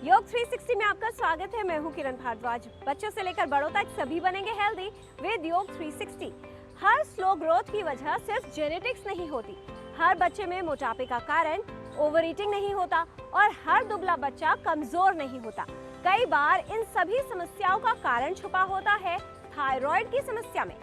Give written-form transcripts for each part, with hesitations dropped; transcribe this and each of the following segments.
योग 360 में आपका स्वागत है। मैं हूं किरण भारद्वाज। बच्चों से लेकर बड़ों तक सभी बनेंगे हेल्दी विद योग 360। हर स्लो ग्रोथ की वजह सिर्फ जेनेटिक्स नहीं होती। हर बच्चे में मोटापे का कारण ओवर ईटिंग नहीं होता और हर दुबला बच्चा कमजोर नहीं होता। कई बार इन सभी समस्याओं का कारण छुपा होता है थायराइड की समस्या में।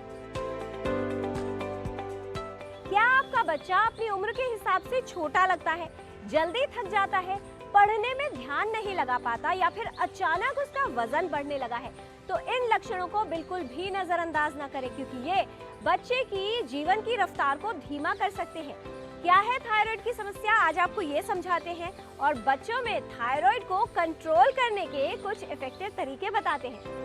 क्या आपका बच्चा अपनी उम्र के हिसाब से छोटा लगता है, जल्दी थक जाता है, पढ़ने में ध्यान नहीं लगा पाता या फिर अचानक उसका वजन बढ़ने लगा है, तो इन लक्षणों को बिल्कुल भी नजरअंदाज न करें, क्योंकि ये बच्चे की जीवन की रफ्तार को धीमा कर सकते हैं। क्या है थायराइड की समस्या, आज आपको ये समझाते हैं और बच्चों में थायराइड को कंट्रोल करने के कुछ इफेक्टिव तरीके बताते हैं।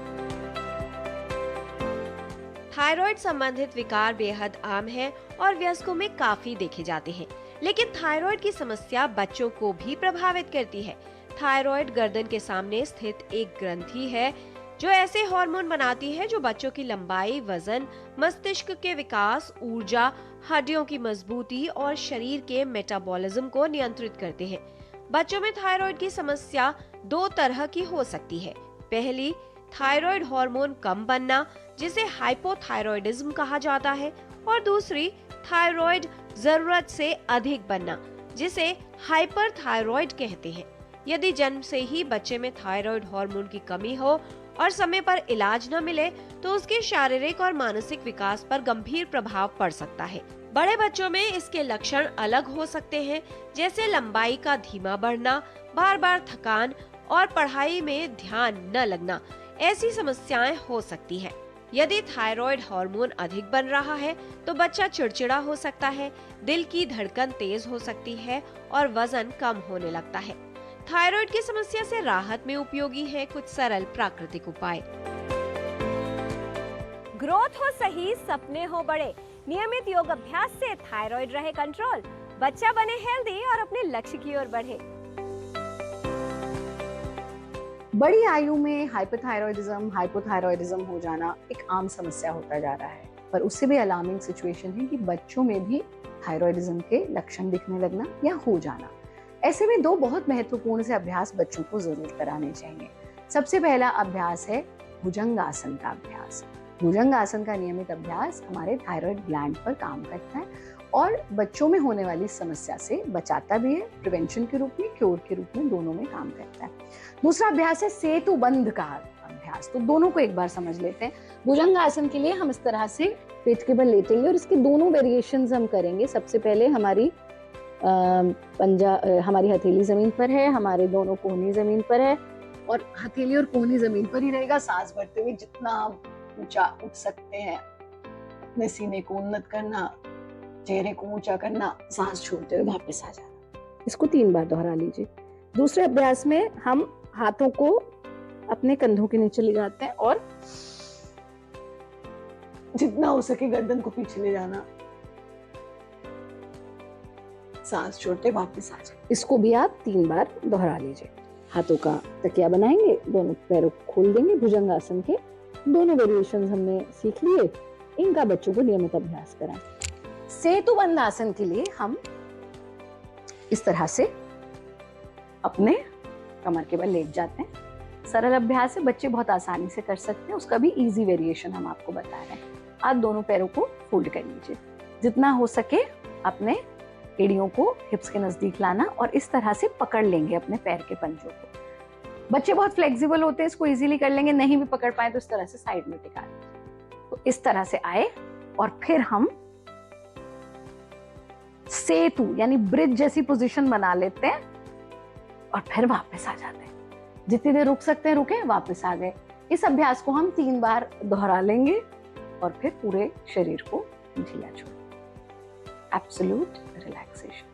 थायराइड संबंधित विकार बेहद आम है और वयस्कों में काफी देखे जाते हैं, लेकिन थायराइड की समस्या बच्चों को भी प्रभावित करती है। थायराइड गर्दन के सामने स्थित एक ग्रंथि है जो ऐसे हार्मोन बनाती है जो बच्चों की लंबाई, वजन, मस्तिष्क के विकास, ऊर्जा, हड्डियों की मजबूती और शरीर के मेटाबॉलिज्म को नियंत्रित करते हैं। बच्चों में थायराइड की समस्या दो तरह की हो सकती है। पहली, थायराइड हार्मोन कम बनना, जिसे हाइपोथायराइडिज्म कहा जाता है, और दूसरी, थायराइड जरूरत से अधिक बनना, जिसे हाइपरथायराइड कहते हैं। यदि जन्म से ही बच्चे में थायराइड हार्मोन की कमी हो और समय पर इलाज न मिले तो उसके शारीरिक और मानसिक विकास पर गंभीर प्रभाव पड़ सकता है। बड़े बच्चों में इसके लक्षण अलग हो सकते हैं, जैसे लंबाई का धीमा बढ़ना, बार बार थकान और पढ़ाई में ध्यान न लगना। ऐसी समस्याएं हो सकती है। यदि थायराइड हार्मोन अधिक बन रहा है तो बच्चा चिड़चिड़ा हो सकता है, दिल की धड़कन तेज हो सकती है और वजन कम होने लगता है। थायराइड की समस्या से राहत में उपयोगी है कुछ सरल प्राकृतिक उपाय। ग्रोथ हो सही, सपने हो बड़े। नियमित योग अभ्यास से थायराइड रहे कंट्रोल, बच्चा बने हेल्दी और अपने लक्ष्य की ओर बढ़े। बड़ी आयु में हाइपरथायरॉयडिज्म, हाइपोथायरॉयडिज्म हो जाना एक आम समस्या होता जा रहा है, पर उससे भी अलार्मिंग सिचुएशन है कि बच्चों में भी थायरॉयडिज्म के लक्षण दिखने लगना या हो जाना। ऐसे में दो बहुत महत्वपूर्ण से अभ्यास बच्चों को जरूर कराने चाहिए। सबसे पहला अभ्यास है भुजंगासन का अभ्यास। भुजंगासन का नियमित अभ्यास हमारे थायराइड ग्लैंड पर काम करता है और बच्चों में होने वाली समस्या से बचाता भी है, प्रिवेंशन के रूप में, क्योर के रूप में, दोनों में काम करता है। दूसरा अभ्यास है सेतुबंध का अभ्यास। तो दोनों को एक बार समझ लेते हैं। भुजंगासन के लिए हम इस तरह से पेट के बल लेटेंगे और इसके दोनों वेरिएशंस हम करेंगे। सबसे पहले हमारी हमारी हथेली जमीन पर है, हमारे दोनों कोहनी जमीन पर है और हथेली और कोहनी जमीन पर ही रहेगा। सांस भरते हुए जितना ऊंचा उठ सकते हैं, अपने सीने को उन्नत करना, चेहरे को ऊंचा करना, सांस छोड़ते हुए वापस आ जाना। इसको 3 बार दोहरा लीजिए। दूसरे अभ्यास में हम हाथों को अपने कंधों के नीचे ले जाते हैं और जितना हो सके गर्दन को पीछे ले जाना, सांस छोड़ते वापस आ जाए। इसको भी आप 3 बार दोहरा लीजिए। हाथों का तकिया बनाएंगे, दोनों पैरों को खोल देंगे। भुजंगासन के दोनों वेरिएशंस हमने सीख लिए, इनका बच्चों को नियमित अभ्यास कराएं। सेतुबंध आसन के लिए हम इस तरह से अपने कमर के बल लेट जाते हैं। सरल अभ्यास है, बच्चे बहुत आसानी से कर सकते हैं। उसका भी इजी वेरिएशन हम आपको बता रहे हैं। आप दोनों पैरों को फोल्ड कर लीजिए। जितना हो सके अपने एड़ियों को हिप्स के नजदीक लाना और इस तरह से पकड़ लेंगे अपने पैर के पंजों को। बच्चे बहुत फ्लेक्सिबल होते हैं, इसको इजीली कर लेंगे। नहीं भी पकड़ पाए तो इस तरह से साइड में टिका लीजिए। तो इस तरह से आए और फिर हम सेतु यानी ब्रिज जैसी पोजीशन बना लेते हैं और फिर वापस आ जाते हैं। जितनी देर रुक सकते हैं रुके, वापस आ गए। इस अभ्यास को हम 3 बार दोहरा लेंगे और फिर पूरे शरीर को ढीला छोड़, एब्सोल्यूट रिलैक्सेशन।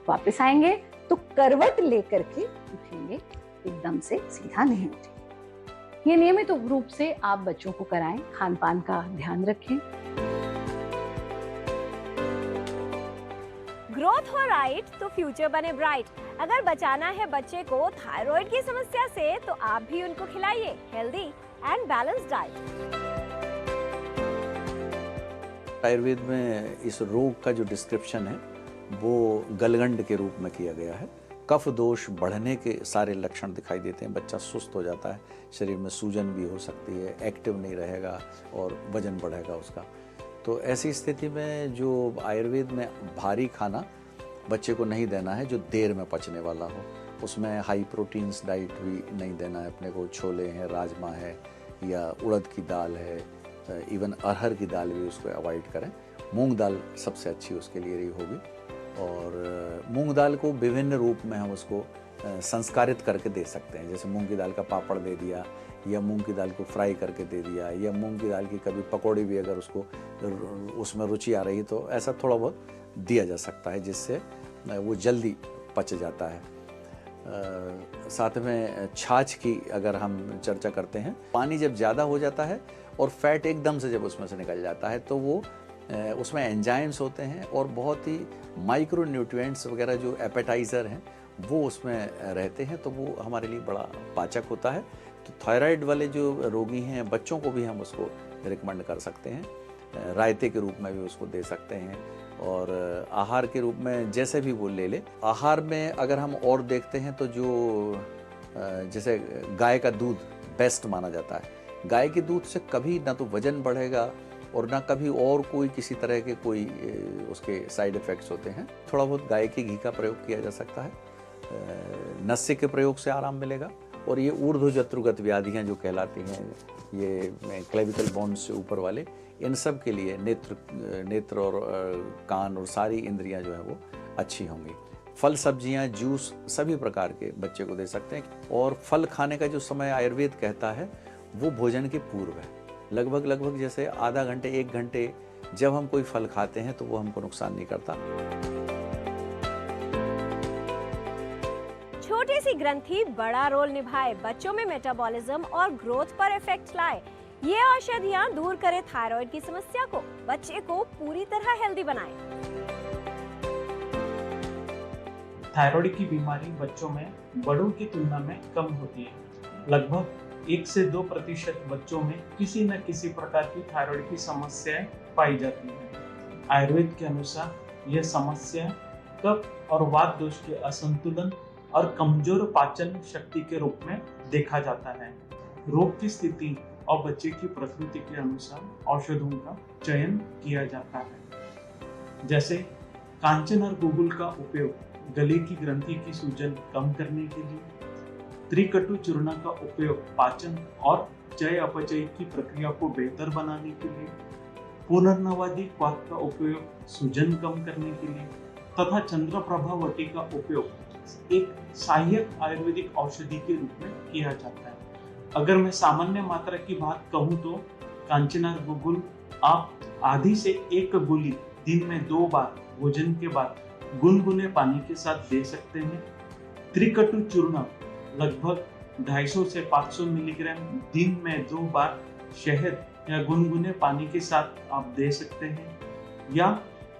वापस आएंगे तो करवट लेकर के उठेंगे, एकदम से सीधा नहीं उठेंगे। ये नियमित रूप से आप बच्चों को कराएं। खान पान का ध्यान रखें। ग्रोथ हो राइट तो फ्यूचर बने ब्राइट। अगर बचाना है बच्चे को थायराइड की समस्या से तो आप भी उनको खिलाइए healthy and balanced diet. Ayurveda में इस रोग का जो डिस्क्रिप्शन है वो गलगंड के रूप में किया गया है। कफ दोष बढ़ने के सारे लक्षण दिखाई देते हैं। बच्चा सुस्त हो जाता है, शरीर में सूजन भी हो सकती है, एक्टिव नहीं रहेगा और वजन बढ़ेगा उसका। तो ऐसी स्थिति में जो आयुर्वेद में भारी खाना बच्चे को नहीं देना है जो देर में पचने वाला हो, उसमें हाई प्रोटीन्स डाइट भी नहीं देना है अपने को। छोले हैं, राजमा है या उड़द की दाल है, इवन अरहर की दाल भी उसको अवॉइड करें। मूंग दाल सबसे अच्छी उसके लिए रही होगी। और मूंग दाल को विभिन्न रूप में हम उसको संस्कारित करके दे सकते हैं। जैसे मूंग की दाल का पापड़ दे दिया, या मूंग की दाल को फ्राई करके दे दिया, या मूंग की दाल की कभी पकौड़ी भी अगर उसको उसमें रुचि आ रही तो ऐसा थोड़ा बहुत दिया जा सकता है, जिससे वो जल्दी पच जाता है। साथ में छाछ की अगर हम चर्चा करते हैं, पानी जब ज़्यादा हो जाता है और फैट एकदम से जब उसमें से निकल जाता है तो वो उसमें एंजाइम्स होते हैं और बहुत ही माइक्रो न्यूट्रिएंट्स वगैरह जो एपेटाइज़र हैं वो उसमें रहते हैं, तो वो हमारे लिए बड़ा पाचक होता है। तो थायराइड वाले जो रोगी हैं, बच्चों को भी हम उसको रिकमेंड कर सकते हैं। रायते के रूप में भी उसको दे सकते हैं और आहार के रूप में जैसे भी वो ले ले। आहार में अगर हम और देखते हैं तो जो जैसे गाय का दूध बेस्ट माना जाता है। गाय के दूध से कभी ना तो वजन बढ़ेगा और ना कभी और कोई किसी तरह के कोई उसके साइड इफ़ेक्ट्स होते हैं। थोड़ा बहुत गाय के घी का प्रयोग किया जा सकता है, नस्य के प्रयोग से आराम मिलेगा। और ये ऊर्ध्वजत्रुगत व्याधियाँ जो कहलाती हैं, ये क्लेविकल बोन्स से ऊपर वाले, इन सब के लिए नेत्र और कान और सारी इंद्रियां जो है वो अच्छी होंगी। फल सब्जियां, जूस सभी प्रकार के बच्चे को दे सकते हैं। और फल खाने का जो समय आयुर्वेद कहता है वो भोजन के पूर्व है। लगभग जैसे आधा घंटे 1 घंटे जब हम कोई फल खाते हैं तो वो हमको नुकसान नहीं करता। छोटी सी ग्रंथि बड़ा रोल निभाए, बच्चों में मेटाबॉलिज्म और ग्रोथ पर इफेक्ट लाए। ये औषधियाँ दूर करे थायराइड की समस्या को, बच्चे को पूरी तरह हेल्दी बनाए। थायराइड की बीमारी बच्चों में बड़ों की तुलना में कम होती है। लगभग 1 से 2% बच्चों में किसी न किसी प्रकार की थायराइड की समस्याएं पाई जाती हैं। आयुर्वेद के अनुसार यह समस्या कफ और वात दोष के असंतुलन और कमजोर पाचन शक्ति के रूप में देखा जाता है। रोग की स्थिति और बच्चे की प्रकृति के अनुसार औषधों का चयन किया जाता है। जैसे कांचन और गुगुल का उपयोग गले की ग्रंथि की सूजन कम करने के लिए, त्रिकटु चूर्ण का उपयोग पाचन और चय अपचय की प्रक्रिया को बेहतर बनाने के लिए, पुनर्नवादी क्वाथ का उपयोग सूजन कम करने के लिए तथा चंद्रप्रभा वटी का उपयोग एक सहायक आयुर्वेदिक औषधि के रूप में किया जाता है। अगर मैं सामान्य मात्रा की बात कहूँ तो कांचना गुगुल आप आधी से 1 गोली दिन में 2 बार भोजन के बाद गुनगुने पानी के साथ दे सकते हैं। त्रिकटु चूर्ण लगभग 250 से 500 मिलीग्राम दिन में 2 बार शहद या गुनगुने पानी के साथ आप दे सकते हैं। या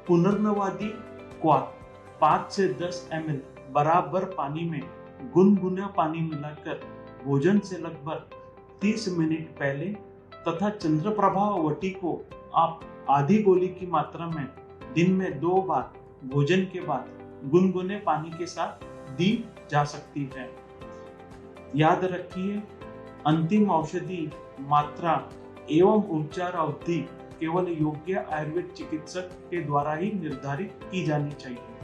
पुनर्नवादी क्वाथ 5 से 10 ml बराबर पानी में गुनगुना पानी मिलाकर भोजन से लगभग 30 मिनट पहले तथा चंद्रप्रभा वटी को आप आधी गोली की मात्रा में दिन में 2 बार भोजन के बाद गुनगुने पानी के साथ दी जा सकती है। याद रखिए, अंतिम औषधि मात्रा एवं उपचार अवधि केवल योग्य आयुर्वेद चिकित्सक के द्वारा ही निर्धारित की जानी चाहिए।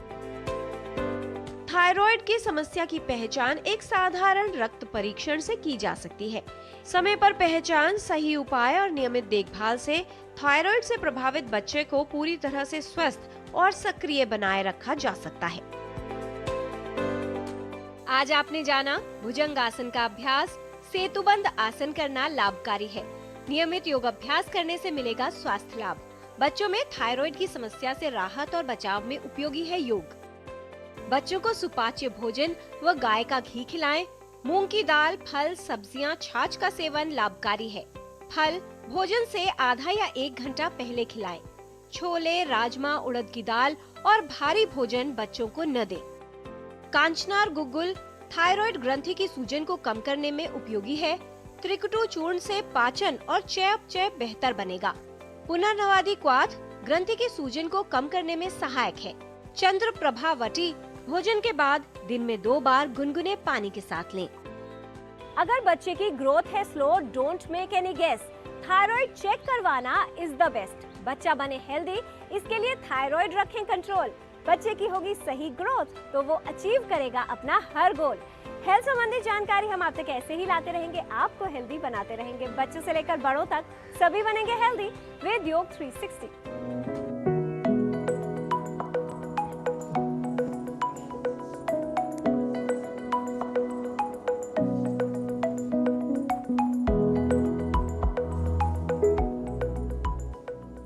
थायराइड की समस्या की पहचान एक साधारण रक्त परीक्षण से की जा सकती है। समय पर पहचान, सही उपाय और नियमित देखभाल से थायराइड से प्रभावित बच्चे को पूरी तरह से स्वस्थ और सक्रिय बनाए रखा जा सकता है। आज आपने जाना भुजंगासन का अभ्यास, सेतुबंद आसन करना लाभकारी है। नियमित योग अभ्यास करने से मिलेगा स्वास्थ्य लाभ। बच्चों में थायराइड की समस्या से राहत और बचाव में उपयोगी है योग। बच्चों को सुपाच्य भोजन व गाय का घी खिलाएं। मूंग की दाल, फल, सब्जियां, छाछ का सेवन लाभकारी है। फल भोजन से आधा या 1 घंटा पहले खिलाएं। छोले, राजमा, उड़द की दाल और भारी भोजन बच्चों को न दें। कांचनार गुगुल थायराइड ग्रंथि की सूजन को कम करने में उपयोगी है। त्रिकटु चूर्ण से पाचन और चयापचय बेहतर बनेगा। पुनर्नवादी क्वाथ ग्रंथि की सूजन को कम करने में सहायक है। चंद्रप्रभा वटी भोजन के बाद दिन में 2 बार गुनगुने पानी के साथ लें। अगर बच्चे की ग्रोथ है slow, don't make any guess. Thyroid check करवाना इज द बेस्ट। बच्चा बने हेल्दी, इसके लिए थायराइड रखें कंट्रोल। बच्चे की होगी सही ग्रोथ तो वो अचीव करेगा अपना हर गोल। हेल्थ संबंधी जानकारी हम आप तक ऐसे ही लाते रहेंगे, आपको हेल्दी बनाते रहेंगे। बच्चों से लेकर बड़ों तक सभी बनेंगे हेल्दी विद योग 360।